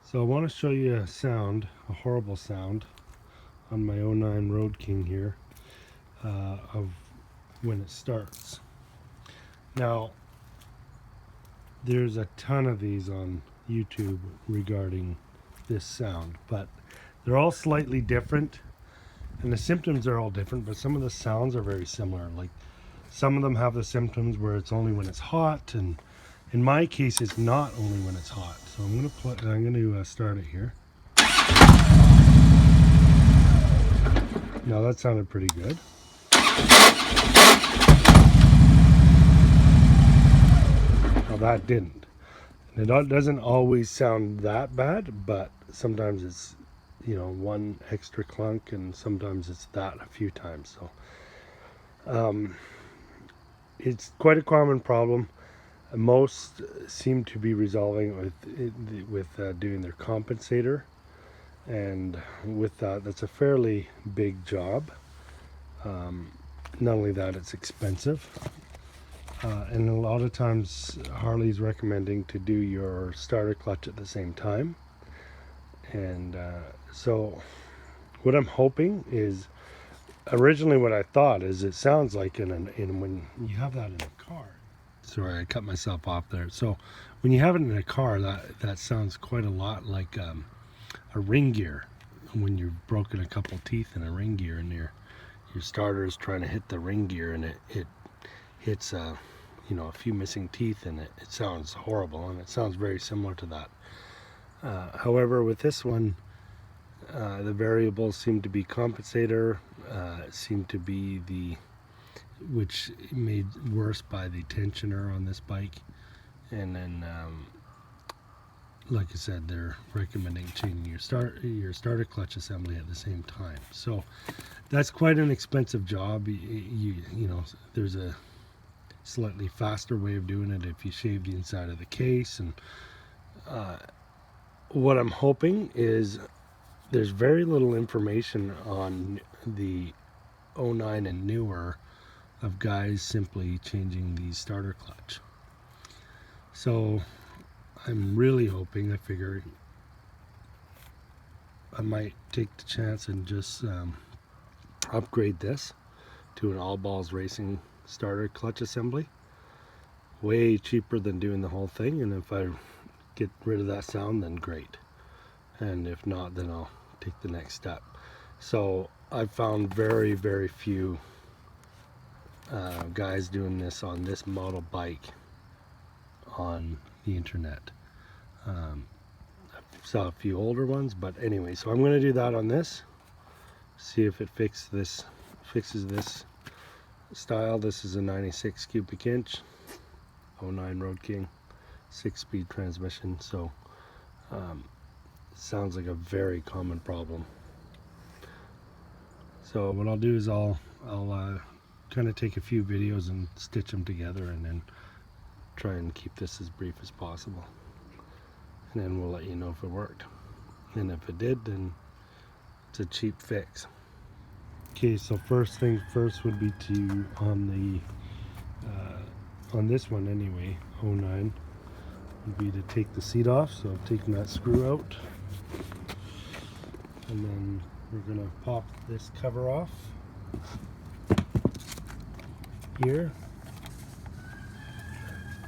So I want to show you a sound, a horrible sound, on my 09 Road King here of when it starts. Now, there's a ton of these on YouTube regarding this sound, but they're all slightly different, and the symptoms are all different, but some of the sounds are very similar. Like, some of them have the symptoms where it's only when it's hot, and in my case, it's not only when it's hot. So I'm gonna start it here. Now that sounded pretty good. Now that didn't. And it doesn't always sound that bad, but sometimes it's, one extra clunk, and sometimes it's that a few times. So it's quite a common problem. Most seem to be resolving with doing their compensator, and with that's a fairly big job. Not only that, it's expensive, and a lot of times Harley's recommending to do your starter clutch at the same time. And so what I'm hoping is, originally what I thought is, it sounds like in when you have that in a car. Sorry, I cut myself off there. So when you have it in a car, that sounds quite a lot like a ring gear. When you've broken a couple teeth in a ring gear, and your starter is trying to hit the ring gear, and it hits a few missing teeth, and it sounds horrible, and it sounds very similar to that. However, with this one, the variables seem to be compensator, seem to be which made worse by the tensioner on this bike, and then like I said, they're recommending changing your starter clutch assembly at the same time. So that's quite an expensive job. There's a slightly faster way of doing it if you shave the inside of the case. And what I'm hoping is, there's very little information on the 09 and newer of guys simply changing the starter clutch. So I'm really hoping, I figure I might take the chance and just upgrade this to an all balls racing starter clutch assembly. Way cheaper than doing the whole thing, and if I get rid of that sound, then great, and if not, then I'll take the next step. So I've found very, very few guys doing this on this model bike on the internet. I saw a few older ones, but anyway, so I'm going to do that on this, see if it fixes this style. This is a 96 cubic inch 09 Road King 6-speed transmission, so sounds like a very common problem. So what I'll do is I'll kind of take a few videos and stitch them together, and then try and keep this as brief as possible, and then we'll let you know if it worked, and if it did, then it's a cheap fix. Okay, so first things first would be to, on this one anyway, 09, would be to take the seat off. So I'm taking that screw out, and then we're gonna pop this cover off here.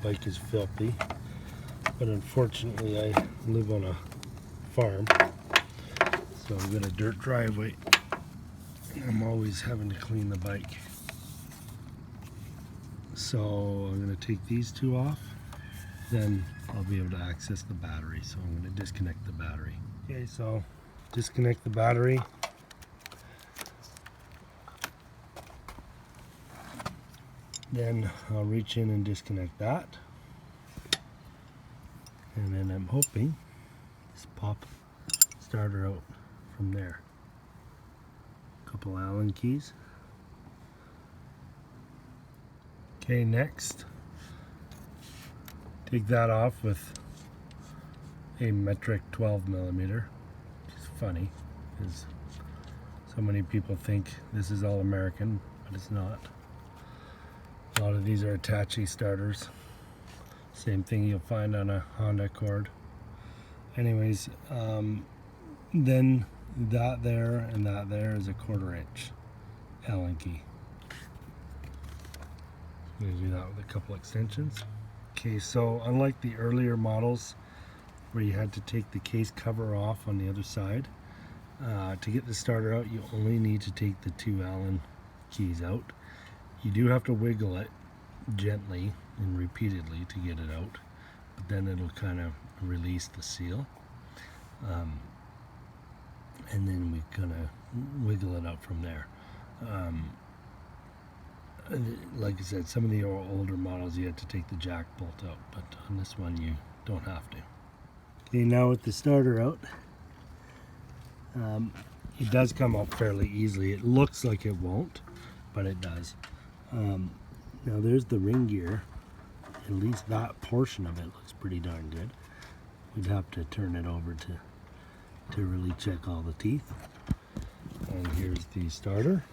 Bike is filthy, but unfortunately I live on a farm, so I've got a dirt driveway. I'm always having to clean the bike. So I'm going to take these two off, then I'll be able to access the battery. So I'm going to disconnect the battery. Okay, so disconnect the battery. Then I'll reach in and disconnect that. And then I'm hoping just pop starter out from there. Couple Allen keys. Okay, next, take that off with a metric 12mm, which is funny because so many people think this is all American, but it's not. A lot of these are Hitachi starters. Same thing you'll find on a Honda Accord. Anyways, then that there and that there is a 1/4 inch Allen key. I'm going to do that with a couple extensions. Okay, so unlike the earlier models where you had to take the case cover off on the other side, to get the starter out, you only need to take the 2 Allen keys out. You do have to wiggle it gently and repeatedly to get it out, but then it'll kind of release the seal. And then we're gonna wiggle it out from there. Like I said, some of the older models you had to take the jack bolt out, but on this one you don't have to. Okay, now with the starter out, it does come up fairly easily. It looks like it won't, but it does. Now there's the ring gear. At least that portion of it looks pretty darn good. We'd have to turn it over to really check all the teeth. And here's the starter.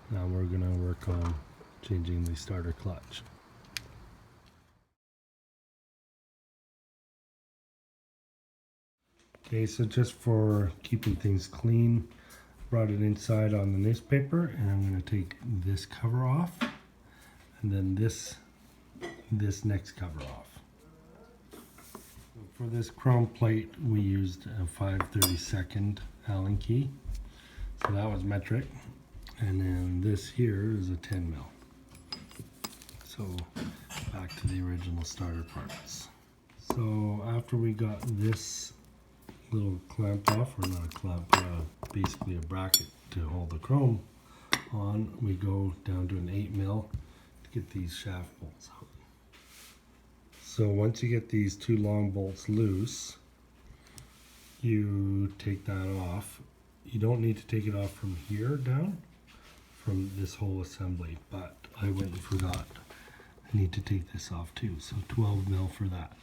Now we're gonna work on changing the starter clutch. Okay, so just for keeping things clean, brought it inside on the newspaper, and I'm going to take this cover off, and then this next cover off. For this chrome plate, we used a 5/32 Allen key, so that was metric, and then this here is a 10 mil. So back to the original starter parts. So after we got this little clamp off, or not a clamp, basically a bracket to hold the chrome on, we go down to an 8 mil to get these shaft bolts out. So once you get these 2 long bolts loose, you take that off. You don't need to take it off from here down, from this whole assembly, but I went and forgot. I need to take this off too, so 12 mil for that.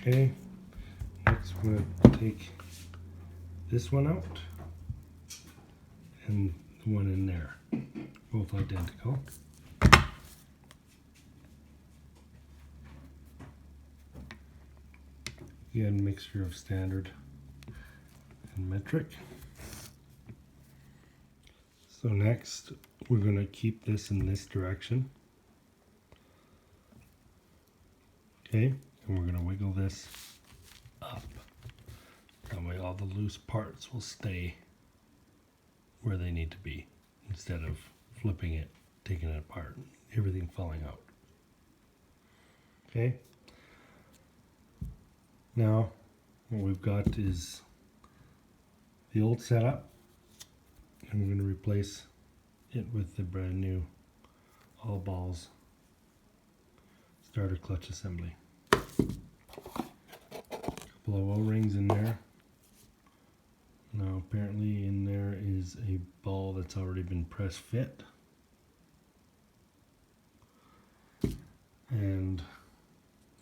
Okay, next we're going to take this one out and the one in there, both identical. Again, mixture of standard and metric. So next we're going to keep this in this direction. Okay, and we're going to wiggle this up. That way all the loose parts will stay where they need to be, instead of flipping it, taking it apart, everything falling out. Okay, now what we've got is the old setup, and we're going to replace it with the brand new all balls starter clutch assembly. Couple of O-rings in there. Now apparently in there is a ball that's already been press fit. And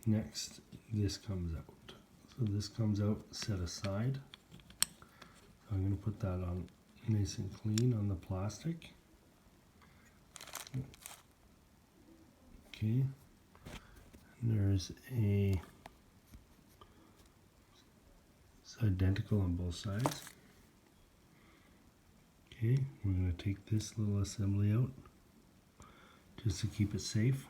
next this comes out. So this comes out set aside. So I'm going to put that on nice and clean on the plastic. Okay. And there's it's identical on both sides. Okay, we're going to take this little assembly out just to keep it safe.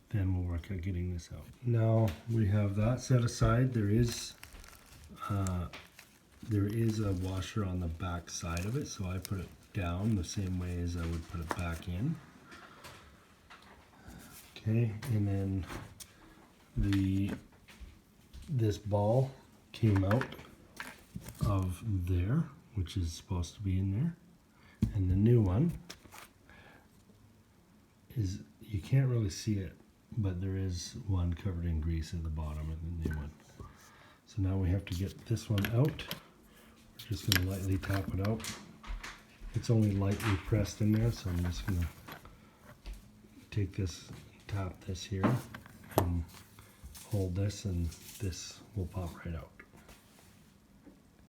Then we'll work at getting this out. Now we have that set aside. There is a washer on the back side of it, so I put it down the same way as I would put it back in. Okay, and then this ball came out of there, which is supposed to be in there, and the new one is, you can't really see it, but there is one covered in grease at the bottom of the new one. So now we have to get this one out. We're just going to lightly tap it out. It's only lightly pressed in there, so I'm just going to take this, tap this here, and hold this, and this will pop right out.